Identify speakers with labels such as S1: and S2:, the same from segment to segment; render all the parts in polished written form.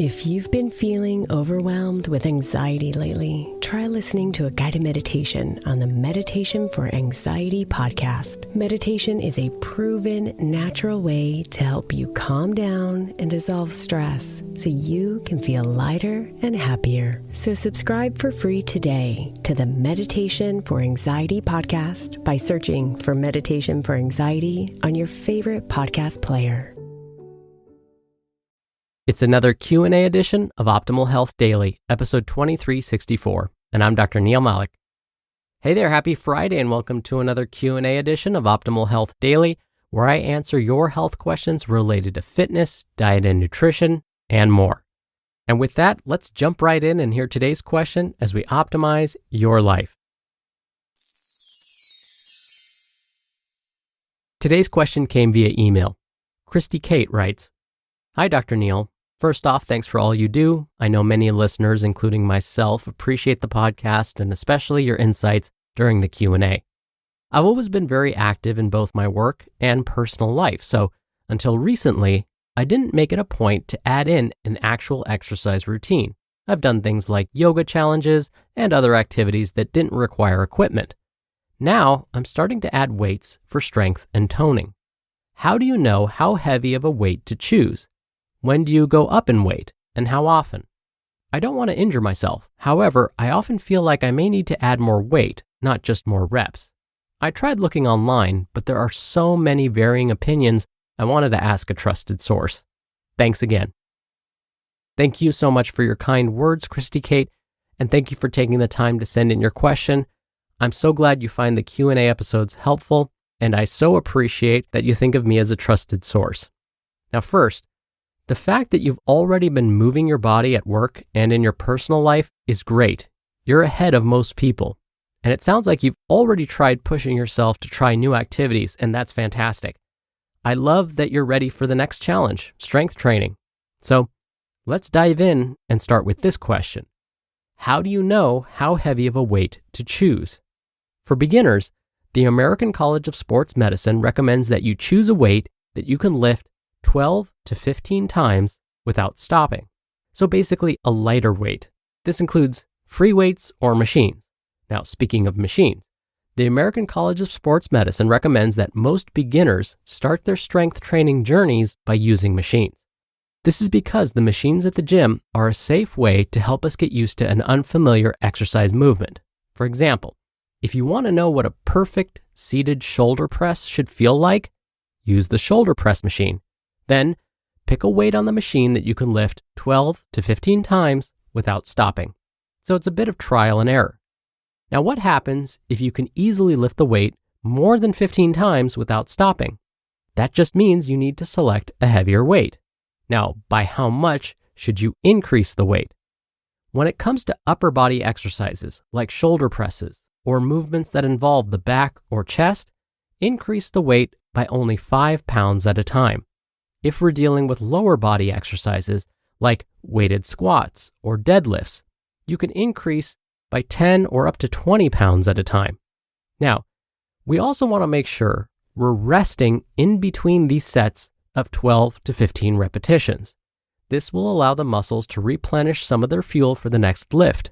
S1: If you've been feeling overwhelmed with anxiety lately, try listening to a guided meditation on the Meditation for Anxiety podcast. Meditation is a proven, natural way to help you calm down and dissolve stress so you can feel lighter and happier. So subscribe for free today to the Meditation for Anxiety podcast by searching for Meditation for Anxiety on your favorite podcast player.
S2: It's another Q&A edition of Optimal Health Daily, episode 2364, and I'm Dr. Neal Malik. Hey there, happy Friday, and welcome to another Q&A edition of Optimal Health Daily, where I answer your health questions related to fitness, diet and nutrition, and more. And with that, let's jump right in and hear today's question as we optimize your life. Today's question came via email. Christy Kate writes, Hi, Dr. Neal. First off, thanks for all you do. I know many listeners, including myself, appreciate the podcast and especially your insights during the Q&A. I've always been very active in both my work and personal life, so until recently, I didn't make it a point to add in an actual exercise routine. I've done things like yoga challenges and other activities that didn't require equipment. Now, I'm starting to add weights for strength and toning. How do you know how heavy of a weight to choose? When do you go up in weight, and how often? I don't want to injure myself. However, I often feel like I may need to add more weight, not just more reps. I tried looking online, but there are so many varying opinions, I wanted to ask a trusted source. Thanks again. Thank you so much for your kind words, Christy Kate, and thank you for taking the time to send in your question. I'm so glad you find the Q&A episodes helpful, and I so appreciate that you think of me as a trusted source. Now first, the fact that you've already been moving your body at work and in your personal life is great. You're ahead of most people. And it sounds like you've already tried pushing yourself to try new activities, and that's fantastic. I love that you're ready for the next challenge, strength training. So let's dive in and start with this question. How do you know how heavy of a weight to choose? For beginners, the American College of Sports Medicine recommends that you choose a weight that you can lift 12 to 15 times without stopping. So basically a lighter weight. This includes free weights or machines. Now, speaking of machines, the American College of Sports Medicine recommends that most beginners start their strength training journeys by using machines. This is because the machines at the gym are a safe way to help us get used to an unfamiliar exercise movement. For example, if you want to know what a perfect seated shoulder press should feel like, use the shoulder press machine. Then, pick a weight on the machine that you can lift 12 to 15 times without stopping. So it's a bit of trial and error. Now, what happens if you can easily lift the weight more than 15 times without stopping? That just means you need to select a heavier weight. Now, by how much should you increase the weight? When it comes to upper body exercises like shoulder presses or movements that involve the back or chest, increase the weight by only 5 pounds at a time. If we're dealing with lower body exercises like weighted squats or deadlifts, you can increase by 10 or up to 20 pounds at a time. Now, we also want to make sure we're resting in between these sets of 12 to 15 repetitions. This will allow the muscles to replenish some of their fuel for the next lift.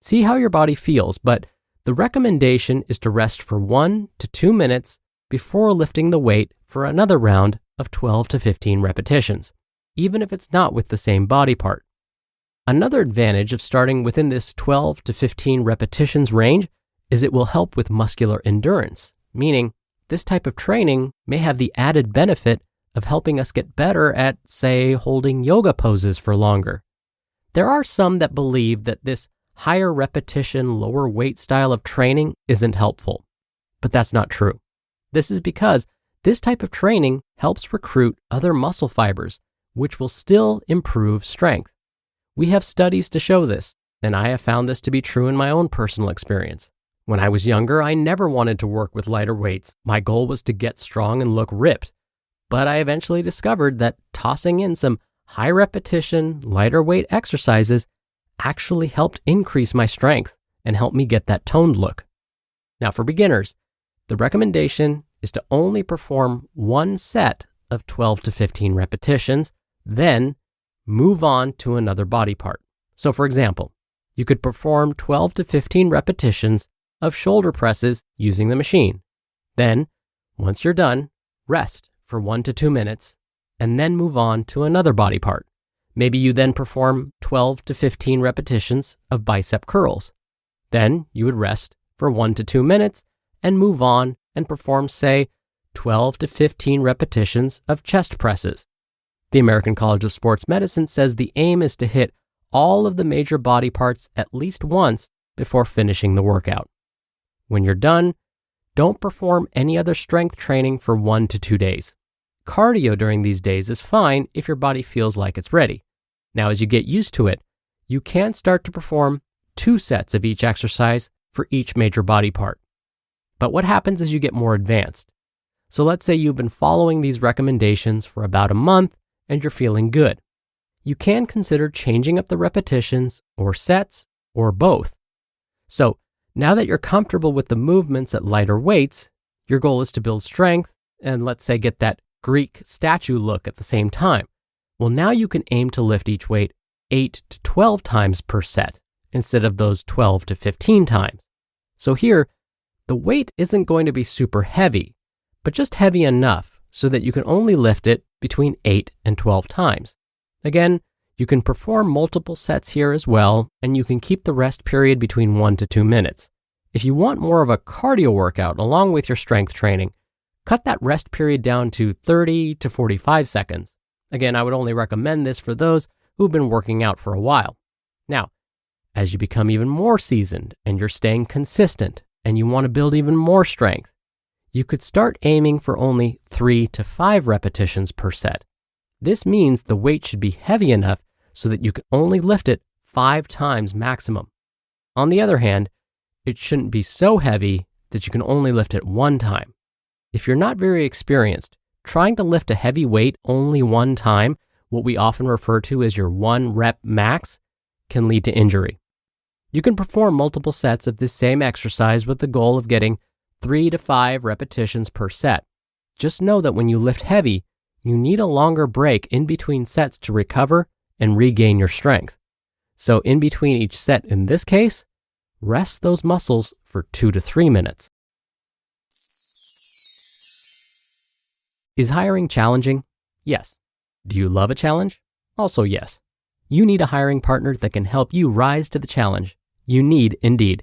S2: See how your body feels, but the recommendation is to rest for 1 to 2 minutes before lifting the weight for another round of 12 to 15 repetitions, even if it's not with the same body part. Another advantage of starting within this 12 to 15 repetitions range is it will help with muscular endurance, meaning this type of training may have the added benefit of helping us get better at, say, holding yoga poses for longer. There are some that believe that this higher repetition, lower weight style of training isn't helpful, but that's not true. This is because this type of training helps recruit other muscle fibers, which will still improve strength. We have studies to show this, and I have found this to be true in my own personal experience. When I was younger, I never wanted to work with lighter weights. My goal was to get strong and look ripped. But I eventually discovered that tossing in some high repetition, lighter weight exercises actually helped increase my strength and help me get that toned look. Now for beginners, the recommendation is to only perform one set of 12 to 15 repetitions, then move on to another body part. So for example, you could perform 12 to 15 repetitions of shoulder presses using the machine. Then, once you're done, rest for 1 to 2 minutes, and then move on to another body part. Maybe you then perform 12 to 15 repetitions of bicep curls. Then you would rest for 1 to 2 minutes and move on and perform, say, 12 to 15 repetitions of chest presses. The American College of Sports Medicine says the aim is to hit all of the major body parts at least once before finishing the workout. When you're done, don't perform any other strength training for 1 to 2 days. Cardio during these days is fine if your body feels like it's ready. Now, as you get used to it, you can start to perform 2 sets of each exercise for each major body part. But what happens as you get more advanced? So let's say you've been following these recommendations for about a month and you're feeling good. You can consider changing up the repetitions or sets or both. So now that you're comfortable with the movements at lighter weights, your goal is to build strength and let's say get that Greek statue look at the same time. Well, now you can aim to lift each weight 8 to 12 times per set instead of those 12 to 15 times. So here, the weight isn't going to be super heavy, but just heavy enough so that you can only lift it between 8 and 12 times. Again, you can perform multiple sets here as well, and you can keep the rest period between 1 to 2 minutes. If you want more of a cardio workout along with your strength training, cut that rest period down to 30 to 45 seconds. Again, I would only recommend this for those who've been working out for a while. Now, as you become even more seasoned and you're staying consistent and you want to build even more strength, you could start aiming for only 3 to 5 repetitions per set. This means the weight should be heavy enough so that you can only lift it 5 times maximum. On the other hand, it shouldn't be so heavy that you can only lift it 1 time. If you're not very experienced, trying to lift a heavy weight only 1 time, what we often refer to as your 1 rep max, can lead to injury. You can perform multiple sets of this same exercise with the goal of getting 3 to 5 repetitions per set. Just know that when you lift heavy, you need a longer break in between sets to recover and regain your strength. So in between each set in this case, rest those muscles for 2 to 3 minutes. Is hiring challenging? Yes. Do you love a challenge? Also yes. You need a hiring partner that can help you rise to the challenge. You need Indeed.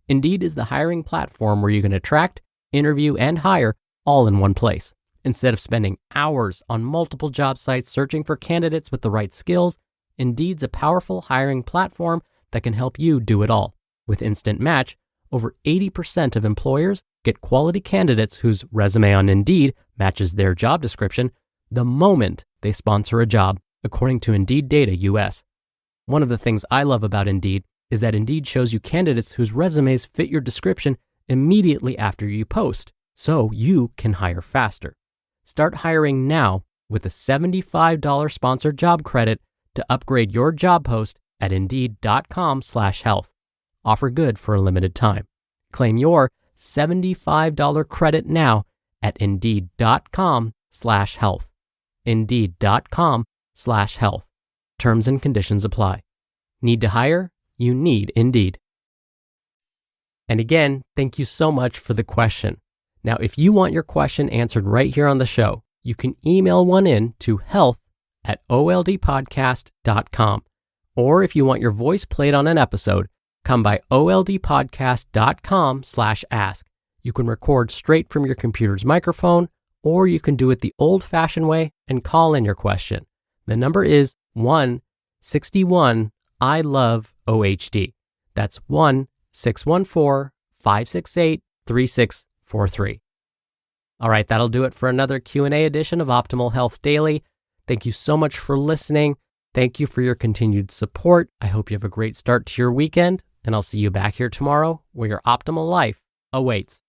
S2: Indeed is the hiring platform where you can attract, interview, and hire all in one place. Instead of spending hours on multiple job sites searching for candidates with the right skills, Indeed's a powerful hiring platform that can help you do it all. With Instant Match, over 80% of employers get quality candidates whose resume on Indeed matches their job description the moment they sponsor a job, according to Indeed Data US. One of the things I love about Indeed is that Indeed shows you candidates whose resumes fit your description immediately after you post, so you can hire faster. Start hiring now with a $75 sponsored job credit to upgrade your job post at Indeed.com/health. Offer good for a limited time. Claim your $75 credit now at Indeed.com/health. Indeed.com/health. Terms and conditions apply. Need to hire? You need Indeed. And again, thank you so much for the question. Now, if you want your question answered right here on the show, you can email one in to health@oldpodcast.com. Or if you want your voice played on an episode, come by oldpodcast.com/ask. You can record straight from your computer's microphone, or you can do it the old-fashioned way and call in your question. The number is 1-61-I-LOVE-OHD. That's 1-614-568-3643. All right, that'll do it for another Q&A edition of Optimal Health Daily. Thank you so much for listening. Thank you for your continued support. I hope you have a great start to your weekend, and I'll see you back here tomorrow where your optimal life awaits.